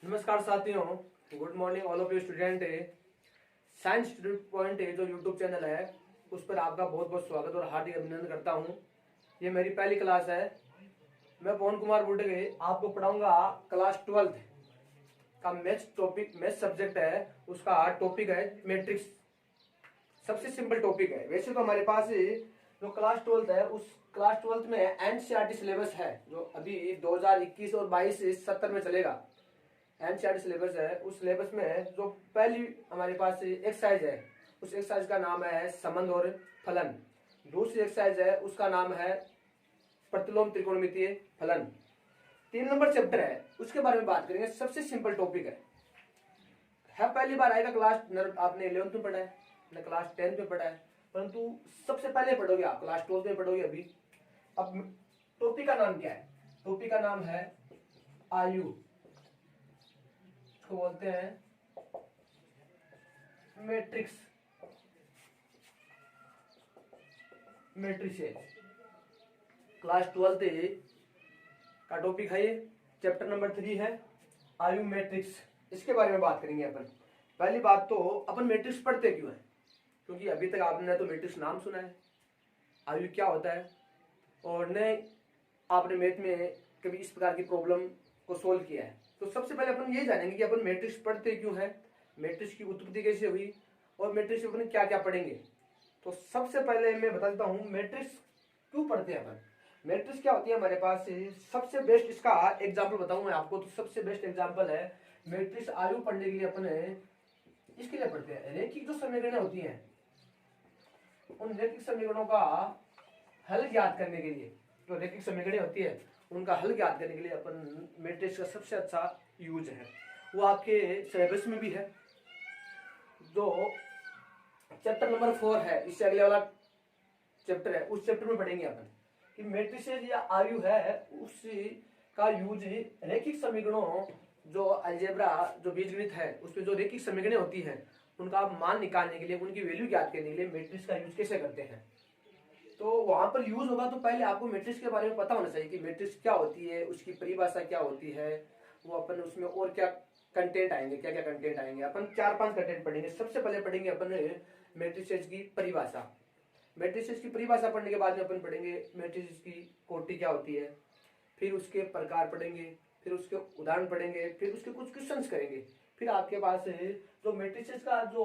नमस्कार साथियों, good morning all of you student. Science student point जो यूट्यूब चैनल है उस पर आपका बहुत बहुत स्वागत और हार्दिक अभिनंदन करता हूं। ये मेरी पहली क्लास है। मैं पवन कुमार बुडगे आपको पढ़ाऊंगा क्लास 12th का मैथ्स सब्जेक्ट है। उसका टॉपिक है मैट्रिक्स। सबसे सिंपल टॉपिक है। वैसे तो हमारे पास जो क्लास 12th है उस क्लास 12th में एनसीईआरटी सिलेबस है जो अभी 2021 और 22-70 में चलेगा। एनसीईआरटी सिलेबस है। उस सिलेबस में जो पहली हमारे पास एक्सरसाइज है उस एक्सरसाइज का नाम है संबंध और फलन। दूसरी एक्सरसाइज है उसका नाम है प्रतिलोम त्रिकोणमितीय फलन। 3 नंबर चैप्टर है उसके बारे में बात करेंगे। सबसे सिंपल टॉपिक है पहली बार आएगा। क्लास आपने 11th में पढ़ा है ना, क्लास 10th में पढ़ा है, परंतु सबसे पहले पढ़ोगे आप क्लास 12th में पढ़ोगे अभी। अब टॉपिक का नाम क्या है? टॉपिक का नाम है आयु, बोलते हैं मैट्रिक्स, मैट्रिसेस। क्लास 12th का टॉपिक है ये। चैप्टर नंबर 3 है आयु मैट्रिक्स। इसके बारे में बात करेंगे अपन। पहली बात तो अपन मैट्रिक्स पढ़ते क्यों है? क्योंकि अभी तक आपने तो मैट्रिक्स नाम सुना है, आयु क्या होता है, और न आपने मैथ में कभी इस प्रकार की प्रॉब्लम को सोल्व किया है। तो सबसे पहले अपन ये जानेंगे कि अपन मैट्रिक्स पढ़ते क्यों है, मैट्रिक्स की उत्पत्ति कैसे हुई और मैट्रिक्स में अपन क्या क्या पढ़ेंगे। तो सबसे पहले मैं बता देता हूँ मैट्रिक्स क्यों पढ़ते हैं अपन। मैट्रिक्स क्या होती है हमारे पास। सबसे बेस्ट इसका एग्जाम्पल बताऊं मैं आपको, तो सबसे बेस्ट एग्जाम्पल है मैट्रिक्स आयु पढ़ने के लिए अपन इसके लिए पढ़ते हैं। रैखिक जो समीकरण होती है उन रैखिक समीकरणों का हल ज्ञात करने के लिए, जो रैखिक समीकरण होती है उनका हल ज्ञात करने के लिए अपन मैट्रिक्स का सबसे अच्छा यूज है। वो आपके सिलेबस में भी है। जो चैप्टर नंबर 4 है, इससे अगले वाला चैप्टर है, उस चैप्टर में पढ़ेंगे अपन कि मैट्रिसेस या आयु है उसी का यूज रैखिक समीकरणों, जो अलजेब्रा जो बीजगणित है उसमें जो रैखिक समीकरणें होती हैं उनका मान निकालने के लिए, उनकी वैल्यू ज्ञात करने के लिए मैट्रिक्स का यूज कैसे करते हैं। तो वहां पर यूज होगा तो पहले आपको मैट्रिक्स के बारे में पता होना चाहिए कि मैट्रिक्स क्या होती है, उसकी परिभाषा क्या होती है, वो अपन उसमें और क्या कंटेंट आएंगे, क्या क्या कंटेंट आएंगे। अपन 4-5 कंटेंट पढ़ेंगे। सबसे पहले पढ़ेंगे अपन मैट्रिसेस की परिभाषा। मैट्रिसेस की परिभाषा पढ़ने के बाद में अपन पढ़ेंगे मैट्रिसेस की कोटि क्या होती है, फिर उसके प्रकार पढ़ेंगे, फिर उसके उदाहरण पढ़ेंगे, फिर उसके कुछ क्वेश्चंस करेंगे। फिर आपके पास जो मैट्रिसेस का जो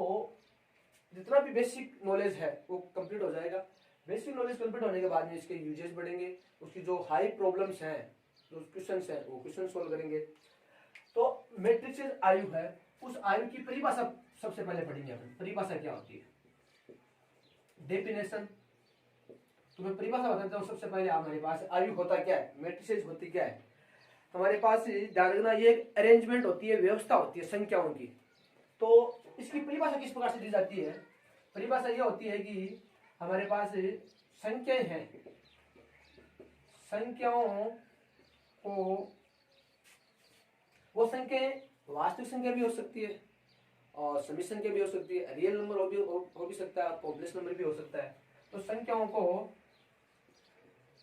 जितना भी बेसिक नॉलेज है वो कंप्लीट हो जाएगा। बेसिक नॉलेज कंप्लीट होने के बाद में इसके यूजेस बढ़ेंगे, उसकी जो हाई प्रॉब्लम्स हैं, जो क्वेश्चंस हैं वो क्वेश्चन सोल्व करेंगे। तो मैट्रिक्स आयु है, उस आयु की परिभाषा सबसे पहले पढ़ेंगे अपन। परिभाषा क्या होती है, डेफिनेशन। तो मैं परिभाषा बताता हूँ। सबसे पहले हमारे पास आयु होता क्या है, मैट्रिसेस होती क्या है। हमारे पास ध्यान रखना, ये एक अरेंजमेंट होती है, व्यवस्था होती है संख्याओं की। तो इसकी परिभाषा किस प्रकार से दी जाती है? परिभाषा यह होती है कि हमारे पास संख्याएं हैं, संख्याओं को, वो संख्याएं वास्तविक संख्या भी हो सकती है और समी संख्या भी हो सकती है, रियल नंबर हो भी सकता है, कॉम्प्लेक्स नंबर भी हो सकता है। तो संख्याओं को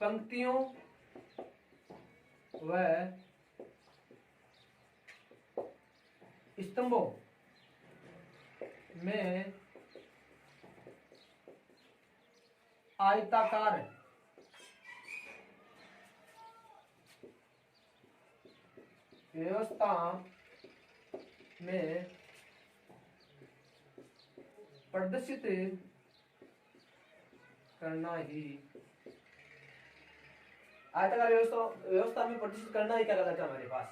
पंक्तियों व स्तंभों में आयताकार व्यवस्था में प्रदर्शित करना ही, आयताकार व्यवस्था में प्रदर्शित करना ही क्या कहलाता है हमारे पास,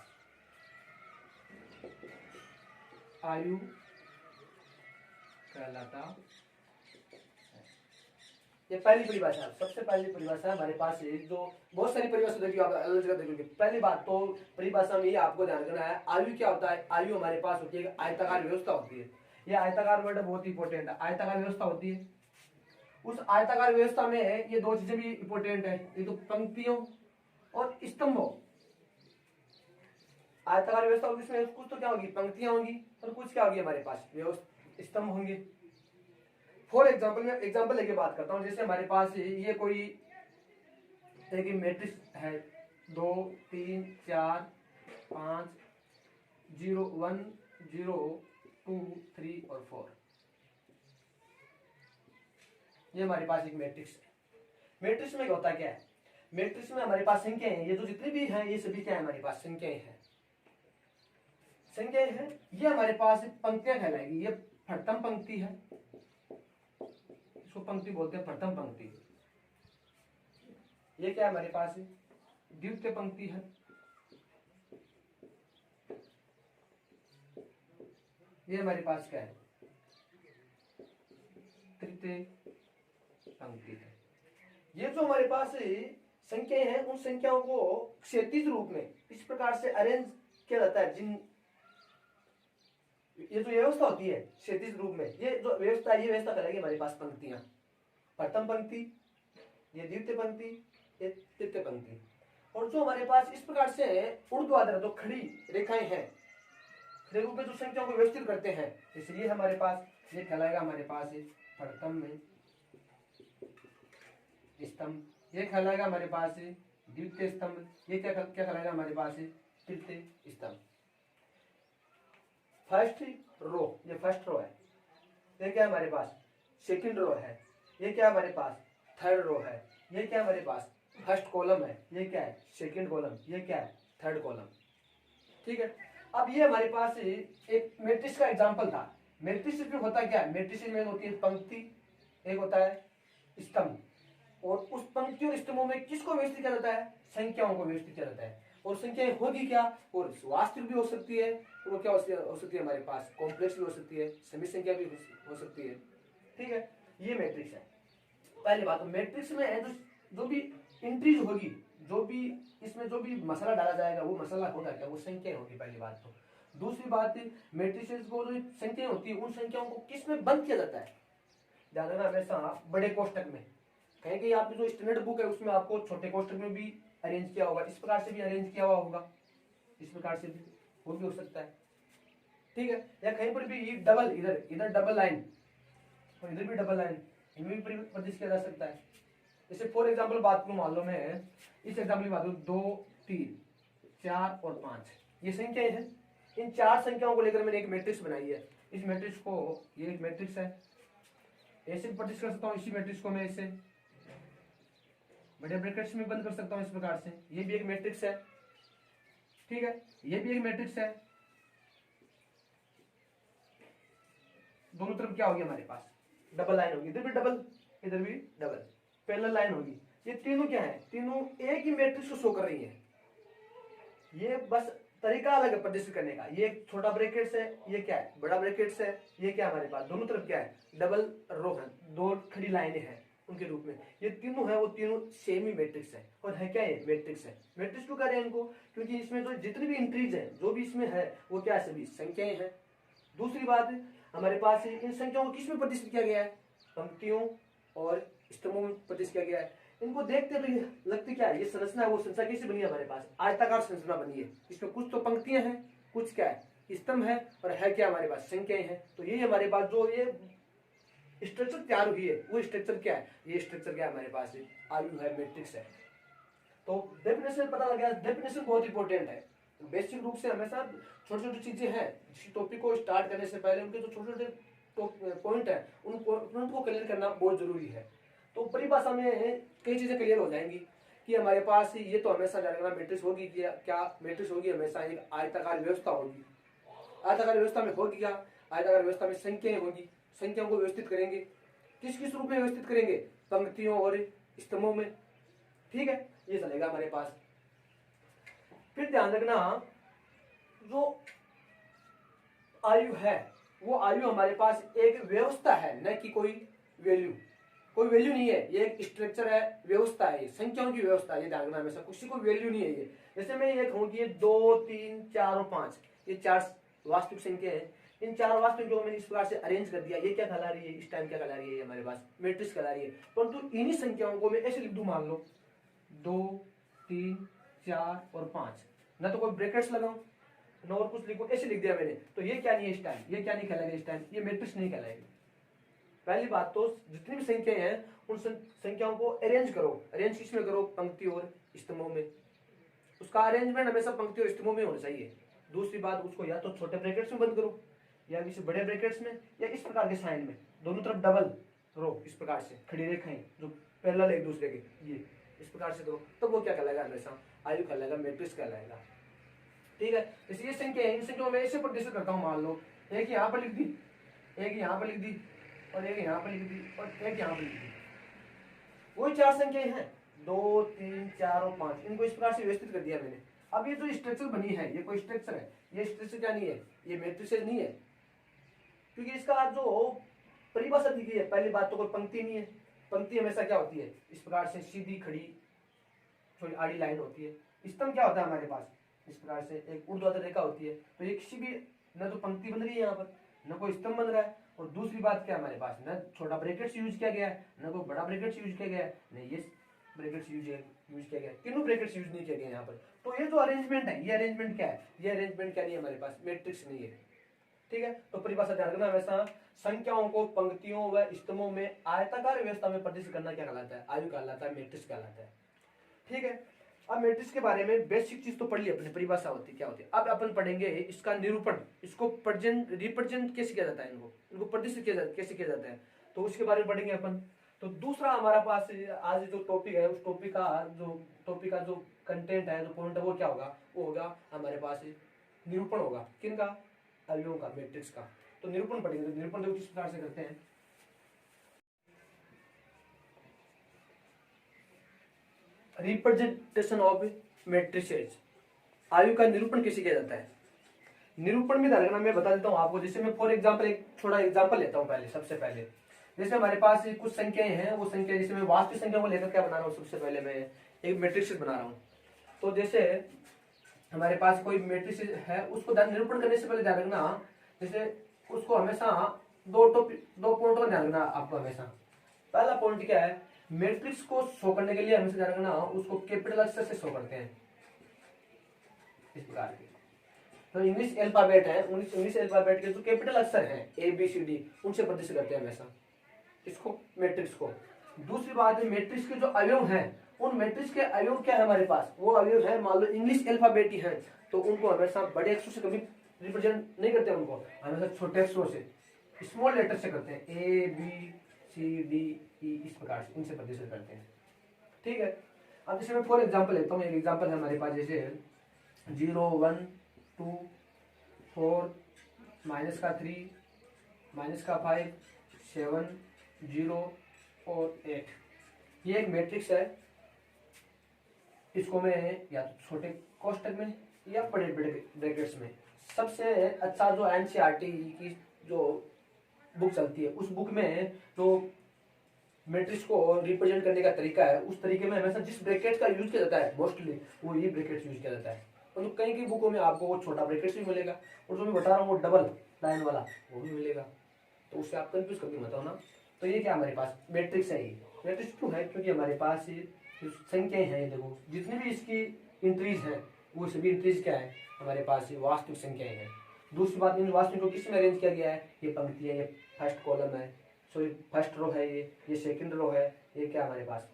आयु कहलाता। ये पहली परिभाषा, सबसे पहली परिभाषा हमारे पास है। जो बहुत सारी परिभाषा देखिए आप अलग जगह देखोगे। पहली बात तो परिभाषा में आपको ध्यान रखना है आयु क्या होता है। आयु हमारे पास होती है आयताकार व्यवस्था होती है। ये आयताकार वर्ड बहुत इंपॉर्टेंट है। आयताकार व्यवस्था होती है, उस आयताकार व्यवस्था में ये दो चीजें भी इंपॉर्टेंट है, ये तो पंक्तियों और स्तंभों। आयताकार व्यवस्था होगी, इसमें कुछ तो क्या होगी, पंक्तियां होंगी, और कुछ क्या होगी हमारे पास, स्तंभ होंगे। फॉर एग्जाम्पल मैं एग्जाम्पल लेके बात करता हूँ। जैसे हमारे पास ये कोई एक मैट्रिक्स है, 2 3 4 5 0 1 0 2 3 और 4। ये हमारे पास एक मैट्रिक्स है। मैट्रिक्स में होता क्या है, मैट्रिक्स में हमारे पास संख्याएं हैं, ये जो जितनी भी हैं ये सभी क्या है हमारे पास संख्याएं हैं, संख्याएं हैं। ये हमारे पास पंक्तियां कहलाएगी। ये प्रथम पंक्ति है, इसको पंक्ति बोलते हैं, प्रथम पंक्ति। ये क्या है हमारे पास द्वितीय पंक्ति है, ये हमारे पास क्या है तृतीय पंक्ति है। ये जो हमारे पास संख्याएं हैं उन संख्याओं को क्षैतिज रूप में इस प्रकार से अरेंज किया जाता है, जिन ये जो व्यवस्था होती है क्षैतिज रूप में, ये जो व्यवस्था है ये व्यवस्था करेगी हमारे पास पंक्तियां, प्रथम पंक्ति, ये द्वितीय पंक्ति, ये तृतीय पंक्ति। और जो हमारे पास इस प्रकार से ऊर्ध्वाधर जो खड़ी रेखाएं हैं, खड़े रूप में जो संख्याओं को व्यवस्थित करते हैं, इसलिए हमारे पास ये कहलाएगा हमारे पास प्रथम में स्तंभ, ये कहलाएगा हमारे पास द्वितीय स्तंभ, ये क्या कहलाएगा हमारे पास तृतीय स्तंभ। फर्स्ट रो, ये फर्स्ट रो है, ये क्या है हमारे पास सेकंड रो है, ये क्या है हमारे पास थर्ड रो है, ये क्या है हमारे पास फर्स्ट कॉलम है, ये क्या है सेकंड कॉलम, ये क्या है थर्ड कॉलम। ठीक है, अब ये हमारे पास एक मैट्रिक्स का एग्जांपल था। मैट्रिक्स में होता क्या है, मैट्रिक्स में होती है पंक्ति, एक होता है स्तंभ, और उस पंक्ति और स्तंभों में किसको व्यवस्थित किया जाता है, संख्याओं को व्यवस्थित किया जाता है। और संख्याएं होगी क्या, और वास्तविक भी हो सकती है, वो क्या हो सकती है हमारे पास कॉम्प्लेक्स भी हो सकती है, समी संख्या भी हो सकती है। ठीक है, ये मैट्रिक्स है। पहली बात, तो मैट्रिक्स में है जो भी एंट्रीज होगी, जो भी इसमें जो भी मसाला डाला जाएगा वो मसाला होगा क्या, वो संख्याएं होगी पहली बात। तो दूसरी बात, मैट्रिसेस को जो संख्याएं होती है उन संख्याओं को किस में बंद किया जाता है, ध्यान रखना हमेशा बड़े कोष्टक में। कहीं कहीं आपकी जो स्टैंडर्ड बुक है उसमें आपको छोटे कोष्टक में भी अरेंज किया होगा, इस प्रकार से भी अरेंज किया हुआ होगा, इस प्रकार से भी वो भी हो सकता है। ठीक है, या कहीं पर भी डबल, इधर डबल लाइन और इधर भी डबल लाइन, इनमें भी प्रदर्शित किया जा सकता है। जैसे फॉर एग्जाम्पल बात करूं, मान लो मैं इस एग्जाम्पल की बात करूं, 2 3 4 और 5 ये संख्याएं हैं। इन चार संख्याओं को लेकर मैंने एक मैट्रिक्स बनाई है। इस मैट्रिक्स को, ये एक मैट्रिक्स है, ऐसे प्रदर्शित कर सकता हूँ। इसी मैट्रिक्स को मैं ऐसे बड़े ब्रैकेट्स में बंद कर सकता हूँ इस प्रकार से, ये भी एक मैट्रिक्स है। ठीक है, ये भी एक मैट्रिक्स है। दोनों तरफ क्या होगी हमारे पास डबल लाइन होगी, इधर भी डबल, इधर भी डबल, पैरेलल लाइन होगी। ये तीनों क्या है, तीनों एक ही मैट्रिक्स को शो कर रही है। ये बस तरीका अलग है प्रदर्शित करने का। ये छोटा ब्रैकेट्स है, ये क्या है बड़ा ब्रैकेट्स है, ये क्या हमारे पास दोनों तरफ क्या है डबल रो है, दो खड़ी लाइनें हैं उनके रूप में। ये तीनों है वो तीनों सेम ही मैट्रिक्स है। और है क्या, ये मैट्रिक्स है। मैट्रिक्स क्यों कह रहे हैं इनको, क्योंकि इसमें जो जितनी भी एंट्रीज है जो भी इसमें है वो क्या है, सभी संख्याएं हैं। दूसरी बात, हमारे पास इन संख्याओं को किसमें प्रदर्शित किया गया है, पंक्तियों और स्तंभों में प्रदर्शित किया गया है। इनको देखते तो लगती क्या है, ये संरचना है, वो संरचना कैसे बनी है हमारे पास, आयताकार संरचना बनी है। इसमें कुछ तो पंक्तियां हैं, कुछ क्या है स्तंभ है, और है क्या हमारे पास संख्याएं हैं। तो ये हमारे पास जो ये स्ट्रक्चर तैयार हुई है वो स्ट्रक्चर क्या है, ये स्ट्रक्चर क्या है हमारे पास आयु है, मैट्रिक्स है। तो डेफिनेशन पता लग गया, डेफिनेशन बहुत इंपॉर्टेंट है। तो बेसिक रूप से हमेशा छोटी छोटी चीजें हैं, किसी टॉपिक को स्टार्ट करने से पहले उनके जो छोटे छोटे पॉइंट है उन पॉइंट को क्लियर करना बहुत जरूरी है। तो परिभाषा में कई चीजें क्लियर हो जाएंगी कि हमारे पास ये तो हमेशा जानेगा मैट्रिक्स होगी क्या मैट्रिक्स होगी हमेशा एक आयताकार व्यवस्था होगी। आयताकार व्यवस्था में होगी क्या, आयताकार व्यवस्था में संख्याएं होगी, संख्याओं को व्यवस्थित करेंगे, किस किस रूप में व्यवस्थित करेंगे, पंक्तियों और स्तंभों में। ठीक है, ये चलेगा हमारे पास। फिर ध्यान रखना, जो आयु है वो आयु हमारे पास एक व्यवस्था है, न कि कोई वैल्यू। कोई वैल्यू नहीं है, ये एक स्ट्रक्चर है, व्यवस्था है, संख्याओं की व्यवस्था है। ये ध्यान रखना हमेशा, किसी को वैल्यू नहीं है ये। जैसे मैं ये कहूँ कि ये 2 3 4 और 5 ये चार वास्तविक संख्या है। इन चार वास्तविक जो मैंने इस प्रकार से अरेंज कर दिया, ये क्या कहला रही है, इस टाइम क्या कहला रही है, हमारे पास मैट्रिक्स कहला रही है। परंतु इन्हीं संख्याओं को मैं ऐसे लिख दूं, मान लो 2 3 4 और 5, न तो कोई ब्रैकेट्स लगाऊं न और कुछ लिखूं, ऐसे लिख दिया मैंने, तो ये क्या नहीं है इस टाइम, ये क्या नहीं कहलाएगा इस टाइम, ये मैट्रिक्स नहीं कहलाएगी। पहली बात तो जितनी भी संख्याएं हैं उन संख्याओं को अरेंज करो। अरेंज किसमें करो, पंक्ति और स्तंभों में। उसका अरेंजमेंट हमेशा पंक्ति और स्तंभों में होना चाहिए। दूसरी बात, उसको या तो छोटे ब्रैकेट्स में बंद करो या किसी बड़े ब्रैकेट्स में, या इस प्रकार के साइन में, दोनों तरफ डबल रो, इस प्रकार से खड़ी रेखाएं जो पैरेलल एक दूसरे के, ये इस प्रकार से दो, तो वो क्या कहलाएगा, हमेशा आयु कहलाएगा, मैट्रिक्स कहलाएगा। ठीक है, जैसे ये संख्या है, इन संख्याओं में ऐसे प्रदर्शित करता हूँ, मान लो एक यहाँ पर लिख दी, एक यहाँ पर लिख दी, और एक यहाँ पर लिख दी, और एक यहाँ पर लिख दी, वही 4 संख्याएं हैं, 2 3 4 और 5, इनको इस प्रकार से व्यवस्थित कर दिया मैंने। अब ये जो स्ट्रक्चर बनी है, ये कोई स्ट्रक्चर है, ये स्ट्रक्चर क्या नहीं है, ये मैट्रिक्स नहीं है, क्योंकि इसका जो परिभाषा दी गई है, पहली बात तो कोई पंक्ति नहीं है, पंक्ति हमेशा क्या होती है, इस प्रकार से सीधी खड़ी थोड़ी आड़ी लाइन होती है। स्तंभ क्या होता है हमारे पास, इस प्रकार से एक ऊर्ध्वाधर रेखा होती है, तो ये किसी भी न तो पंक्ति बन रही है यहाँ पर, न कोई स्तंभ बन रहा है, और दूसरी बात क्या हमारे पास, न छोटा ब्रैकेट्स यूज किया गया है, न कोई बड़ा ब्रैकेट्स यूज किया गया है, न ये ब्रैकेट्स यूज किया गया है, तीनों ब्रैकेट्स यूज नहीं किया गया यहाँ पर। तो ये जो अरेंजमेंट है, ये अरेंजमेंट क्या है, ये अरेंजमेंट क्या नहीं है हमारे पास, मैट्रिक्स नहीं है। ठीक है, तो परिभाषा ध्यान रखना, हमेशा संख्याओं को पंक्तियों व स्तंभों में आयताकार व्यवस्था में प्रदर्शित करना क्या कहलाता है, आयु कहलाता है, मैट्रिक्स कहलाता है। ठीक है, अब मैट्रिक्स के बारे में बेसिक चीज तो पढ़ ली अपने, परिभाषा होती क्या होती है। अब अपन पढ़ेंगे इसका निरूपण, इसको रिप्रेजेंट कैसे किया जाता है, इनको प्रदर्शित कैसे किया जाता है, तो उसके बारे में पढ़ेंगे अपन। तो दूसरा हमारा पास आज जो टॉपिक है, उस टॉपिक का जो कंटेंट है, जो पॉइंट है, वो क्या होगा, वो होगा हमारे पास निरूपण होगा, किनका, अवयवों का, मैट्रिक्स का। तो निरूपण पढ़ेंगे, तो निरूपण देखो किस प्रकार से करते हैं। रिप्रेजेंटेशन ऑफ मैट्रिसेस, आयु का निरूपण कैसे किया जाता है। निरूपण में ध्यान रखना, मैं बता देता हूँ आपको, जैसे मैं फॉर एग्जांपल एक छोटा एग्जांपल लेता हूँ पहले, सबसे पहले जैसे हमारे पास कुछ संख्याएं हैं, वो संख्या जैसे मैं वास्तविक संख्या को लेकर क्या बना रहा हूँ, सबसे पहले मैं एक मैट्रिक्स बना रहा हूँ। तो जैसे हमारे पास कोई मैट्रिक्स है, उसको निरूपण करने से पहले ध्यान रखना, जैसे उसको हमेशा दो पॉइंट का ध्यान रखना आपको हमेशा। पहला पॉइंट क्या है, मैट्रिक्स को शो करने के लिए हमेशा ध्यान रखना, उसको कैपिटल अक्षर से शो करते हैं, इस प्रकार के। तो इंग्लिश अल्फाबेट है, इंग्लिश अल्फाबेट के जो कैपिटल अक्षर हैं ABCD, उनसे प्रदर्शित करते हैं हमेशा इसको, मैट्रिक्स को। दूसरी बात है, मैट्रिक्स के जो अवयव हैं, उन मैट्रिक्स के अवयव क्या है हमारे पास, वो अवयव है, मान लो इंग्लिश अल्फाबेट ही है, तो उनको हमेशा बड़े अक्षरों से कभी रिप्रेजेंट नहीं करते, उनको हमेशा छोटे अक्षरों से, स्मॉल लेटर से करते हैं, ABCDE, इस प्रकार से इनसे प्रदर्शित करते हैं। ठीक है, अब जैसे मैं फॉर एग्जांपल लेता हूँ, एक एग्जांपल है हमारे पास, जैसे 0 1 2 4 -3 -5 7 0 और 8, ये एक मैट्रिक्स है। इसको मैं या तो छोटे कोष्टक में या बड़े बड़े ब्रैकेट्स में, सबसे अच्छा जो NCERT की जो बुक चलती है, उस बुक में जो मैट्रिक्स को रिप्रेजेंट करने का तरीका है, उस तरीके में हमेशा जिस ब्रैकेट का यूज किया जाता है, मोस्टली वो ये ब्रैकेट यूज किया जाता है। और तो कई कई बुकों में आपको वो छोटा ब्रैकेट भी मिलेगा, और जो मैं बता रहा हूँ वो डबल लाइन वाला वो भी मिलेगा, तो उससे आप कंफ्यूज कभी मत होना। तो ये क्या हमारे पास मैट्रिक्स है, ये मैट्रिक्स क्यों है, क्योंकि हमारे पास संख्याएं हैं, देखो जितनी भी इसकी इंट्रीज हैं, वो सभी इंट्रीज क्या है हमारे पास, वास्तविक संख्याएं हैं। दूसरी बात, इन वास्तविक को किस में अरेंज किया गया है, ये पंक्ति है, ये फर्स्ट कॉलम है, सॉरी फर्स्ट रो है, ये सेकंड रो है, ये क्या हमारे पास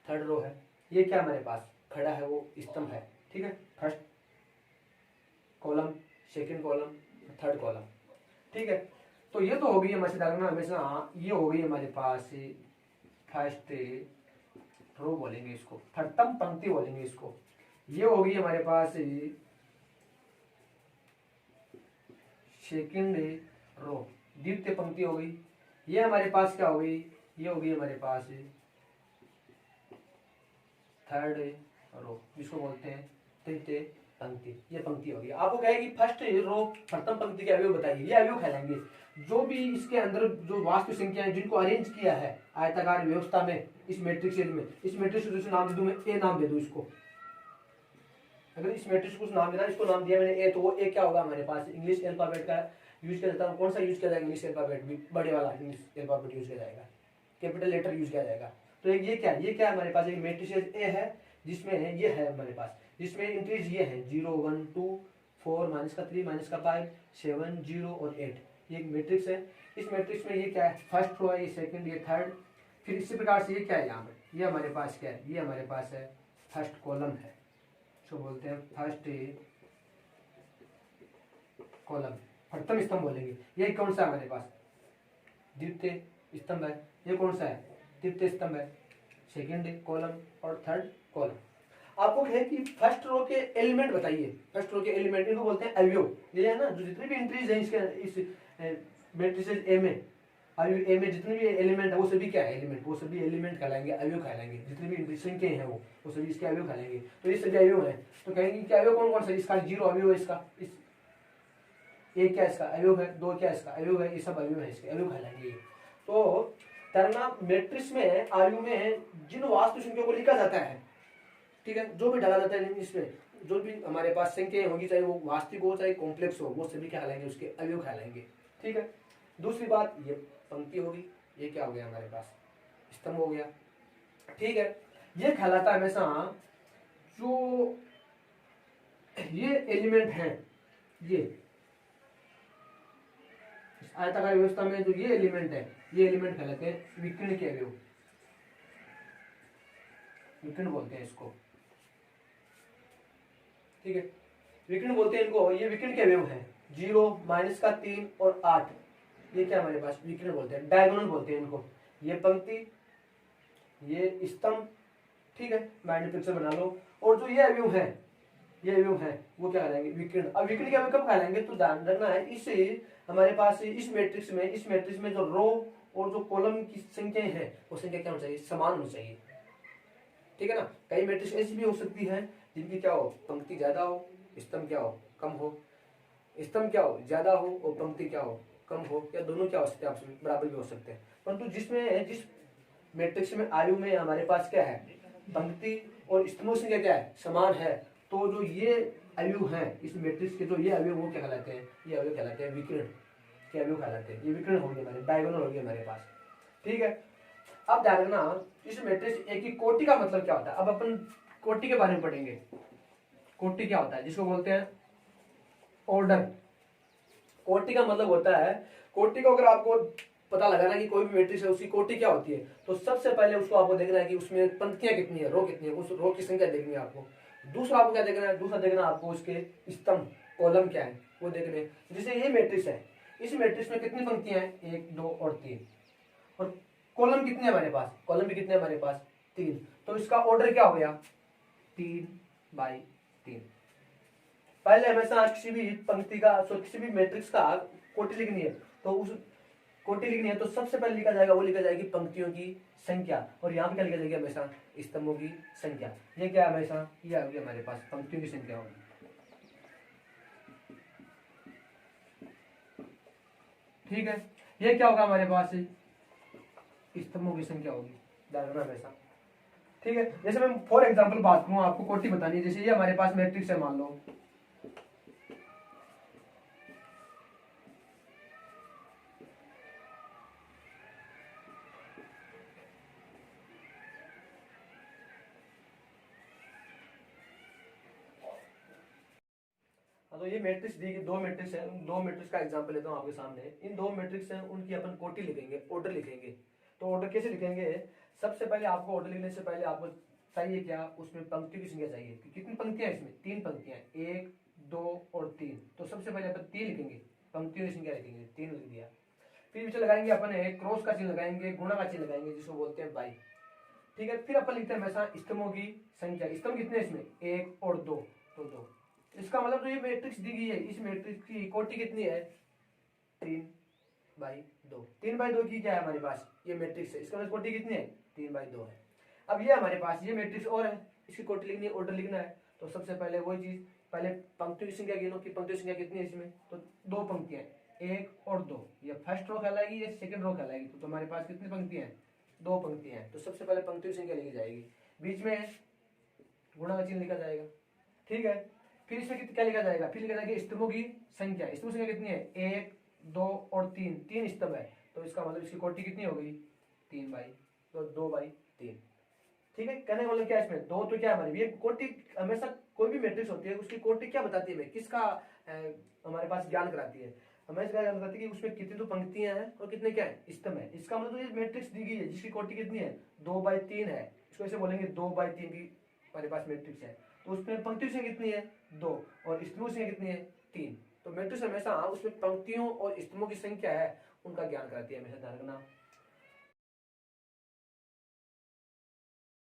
थर्ड रो है, ये क्या हमारे पास खड़ा है वो स्तंभ है। ठीक है, first column, second column, third column. ठीक है, तो ये तो हो गई हमेशा, ये हो गई हमारे पास फर्स्ट रो बोलेंगे इसको, प्रथम पंक्ति बोलेंगे इसको। ये हो गई हमारे पास सेकंड रो, द्वितीय पंक्ति हो गई। ये हमारे पास क्या हो गई, ये हो गई हमारे पास थर्ड रो, जिसको बोलते हैं तृतीय पंक्ति, ये पंक्ति होगी। आपको कहेगी फर्स्ट रो प्रथम पंक्ति के अवयव बताइए, ये अवयव कहलाएंगे जो भी इसके अंदर जो वास्तु संख्याएं जिनको अरेंज किया है आयताकार व्यवस्था में, इस मैट्रिक्स में, इस मैट्रिक्स को नाम दे दूं मैं, ए नाम दे दूं इसको। अगर इस मैट्रिक्स को नाम देना, इसको नाम दिया मैंने ए, तो वो ए क्या होगा हमारे पास, इंग्लिश अल्फाबेट का यूज किया जाता है। कौन सा यूज किया जाएगा, इंग्लिश अल्फाबेट भी, बड़े वाला इंग्लिश अल्फाबेट यूज किया जाएगा, कैपिटल लेटर यूज किया जाएगा। तो ये क्या है, ये क्या है हमारे पास, एक मैट्रिक्स ए है, जिसमें ये है हमारे पास, जिसमें इंट्रीज ये है 0 1 2 4 -3 -5 7 0 और 8, ये एक मैट्रिक्स है। इस मैट्रिक्स में ये क्या है, फर्स्ट रो है, ये सेकंड, ये थर्ड, फिर इसी प्रकार से ये क्या है यहाँ पे, ये हमारे पास क्या है, ये हमारे पास है फर्स्ट कॉलम है, इसको बोलते हैं फर्स्ट कॉलम, प्रथम स्तंभ बोलेंगे। ये कौन सा है हमारे पास, द्वितीय स्तंभ है। ये कौन सा है, तृतीय स्तंभ है, सेकेंड कॉलम और थर्ड कॉलम। आपको है कि फर्स्ट रो के एलिमेंट बताइए, फर्स्ट रो के एलिमेंट इनको बोलते हैं अवयव। ये है ना, जो जितनी भी एंट्रीज है इसके इस मैट्रिक्स ए में, अवयव ए में जितने भी एलिमेंट है वो सभी क्या है, एलिमेंट, वो सभी एलिमेंट कहलाएंगे, अवयव कहलाएंगे। जितनी भी एंट्री संख्याएं हैं वो सभी इसके अवयव कहलाएंगे। तो ये सभी अवयव हैं, तो कहेंगे कि अवयव कौन कौन सा, इसका 0 अवयव है, इसका इस एक क्या इसका अवयव है, 2 क्या इसका अवयव है, ये सब अवयव है, इसके अवयव कहलाएंगे। तो तरना मैट्रिक्स में अवयव में जिन वास्तु संख्याओं को लिखा जाता है, ठीक है, जो भी डाला जाता है इसमें, जो भी हमारे पास संख्याएं होगी, चाहे वो वास्तविक हो चाहे कॉम्प्लेक्स हो, वो सभी क्या कहलाएंगे, उसके अवयव कहलाएंगे। ठीक है। दूसरी बात, ये पंक्ति होगी, ये क्या हो गया हमारे पास, स्तंभ हो गया। ठीक है। ये कहलाता है हमेशा जो ये एलिमेंट हैं, ये आयताकार व्यवस्था में जो ये एलिमेंट है, ये एलिमेंट कहलाते हैं विकर्ण के अवयव, विकर्ण बोलते हैं इसको। ठीक है, विकर्ण बोलते हैं इनको, ये विकर्ण के अवयव है। 0, -3 और 8, ये क्या हमारे पास विकर्ण बोलते हैं, डायगोनल बोलते हैं इनको। ये पंक्ति, ये स्तंभ, ठीक है, माइंड पिक्चर बना लो। और जो ये अवयव है, ये अवयव है, वो क्या कहलाएंगे, विकर्ण। अब विकर्ण के अवयव कब कहलाएंगे, तो ध्यान रखना है, इससे हमारे पास इस मैट्रिक्स में जो रो और जो कॉलम की संख्याएं हैं, वो संख्या क्या होनी चाहिए, समान होनी चाहिए। ठीक है ना। कई मैट्रिक्स ऐसी भी हो सकती है जिनकी क्या हो, पंक्ति ज्यादा हो, स्तंभ क्या हो, कम हो, स्तंभ क्या हो, ज्यादा हो और पंक्ति क्या हो, कम हो, या दोनों क्या हो सकते हैं, आपस में बराबर भी हो सकते हैं। परंतु जिस मैट्रिक्स में आयु में हमारे पास क्या है, पंक्ति और स्तंभों संख्या क्या है, समान है, तो जो ये अवयव हैं इस मैट्रिक्स के, जो ये अवयव वो क्या कहलाते हैं, ये अवयव कहलाते हैं विकर्ण के अवयव कहलाते हैं। ये विकर्ण हो गए हमारे, डायगोनल हो गए हमारे पास। ठीक है। अब ध्यान रखना, इस मैट्रिक्स ए की कोटि का मतलब क्या होता है। अब अपन कोटि के बारे में पढ़ेंगे। कोटि क्या होता है, जिसको बोलते हैं ऑर्डर। कोटि का मतलब होता है, कोटि को अगर आपको पता लगाना कि कोई भी मैट्रिक्स है उसकी कोटि क्या होती है, तो सबसे पहले उसको आपको देखना है कि उसमें पंक्तियां कितनी है, रो कितनी है, उस रो की संख्या देखनी है आपको। दूसरा आपको क्या देखना है, दूसरा देखना आपको उसके स्तंभ, कॉलम क्या है वो देखने। जैसे ये मैट्रिक्स है, इस मैट्रिक्स में कितनी पंक्तियां हैं, 1, 2 और 3, और कॉलम कितने हमारे पास, कॉलम भी कितने हमारे पास, 3। तो इसका ऑर्डर क्या हो गया, 3/3। पहले हमेशा किसी भी पंक्ति का, किसी भी मैट्रिक्स का कोटि लिखनी है, तो उस कोटि लिखनी है तो सबसे पहले लिखा जाएगा, वो लिखा जाएगी पंक्तियों की संख्या, और यहाँ पे क्या लिखा जाएगी, हमेशा स्तंभों की संख्या। ये क्या है, हमेशा ये आ गई हमारे पास पंक्तियों की संख्या होगी। ठीक है। ये क्या होगा हमारे पास, स्तंभों की संख्या होगी, ध्यान रखना हमेशा। ठीक है। जैसे मैं फॉर एग्जांपल बात करूं, आपको कोटि बतानी है। जैसे ये हमारे पास मैट्रिक्स है, मान लो, तो ये मैट्रिक्स दी गई, दो मैट्रिक्स है, दो मैट्रिक्स का एग्जांपल लेता हूं आपके सामने। इन दो मैट्रिक्स हैं, उनकी अपन कोटि लिखेंगे, ऑर्डर लिखेंगे। तो ऑर्डर कैसे लिखेंगे, सबसे पहले आपको ऑर्डर लिखने से पहले आपको चाहिए क्या, उसमें पंक्तियों की संख्या चाहिए। कितनी पंक्तियां हैं इसमें, 3 पंक्तियां, 1, 2 और 3। तो सबसे पहले अपन 3 लिखेंगे, पंक्तियों की संख्या लिखेंगे, 3 लिख दिया। फिर पीछे लगाएंगे अपन क्रॉस का चिन्ह लगाएंगे, गुणा का चिन्ह लगाएंगे, जिसको बोलते हैं बाई। ठीक है। फिर अपन लिखते हैं हमेशा स्तंभों की संख्या। स्तंभ कितने इसमें, 1 और 2, तो 2। इसका मतलब जो ये मैट्रिक्स दी गई है, इस मैट्रिक्स की कोटि कितनी है, 3/2। 3/2 की क्या है हमारे पास, ये मैट्रिक्स है, इसका मतलब कोटि कितनी है, 3/2 है। अब ये हमारे पास ये मैट्रिक्स और है, इसकी कोटि लिखनी है, ऑर्डर लिखना है। तो सबसे पहले वही चीज, पहले पंक्तियों की संख्या गिनो कि पंक्तियों की संख्या कितनी है इसमें, तो 2 पंक्तियां, 1 और 2। ये फर्स्ट रो कहलाएगी, ये सेकंड रो कहलाएगी। तो हमारे पास कितनी पंक्तियां हैं, 2 पंक्तियां हैं। तो सबसे पहले पंक्तियों की संख्या लिखी जाएगी, बीच में गुणा का चिन्ह लिखा जाएगा। ठीक है। फिर इसमें क्या लिखा जाएगा, फिर लिखा जाएगा स्तंभों की संख्या। स्तंभों की संख्या कितनी है, 1, 2 और 3, 3 स्तंभ है। तो इसका मतलब इसकी कोटि कितनी हो गई, 2/3। ठीक है। कहने का मतलब क्या है, इसमें 2 तो क्या है हमारी, ये कोटि हमेशा कोई भी मैट्रिक्स होती है उसकी कोटि क्या बताती है, किसका हमारे पास ज्ञान कराती है, हमें इसका ज्ञान कराती है कि उसमें कितनी तो पंक्तियां हैं और कितने क्या है, स्तंभ है। इसका मतलब ये मैट्रिक्स दी गई है जिसकी कोटि कितनी है, 2/3 है। इसको ऐसे बोलेंगे 2/3 की हमारे पास मैट्रिक्स है। तो उसमें पंक्तियों से कितनी है, 2, और स्तंभों से कितनी है, 3। तो मैट्रिक्स हमेशा उसमें पंक्तियों और स्तंभों की संख्या है उनका ज्ञान कराती है, हमेशा ध्यान रखना।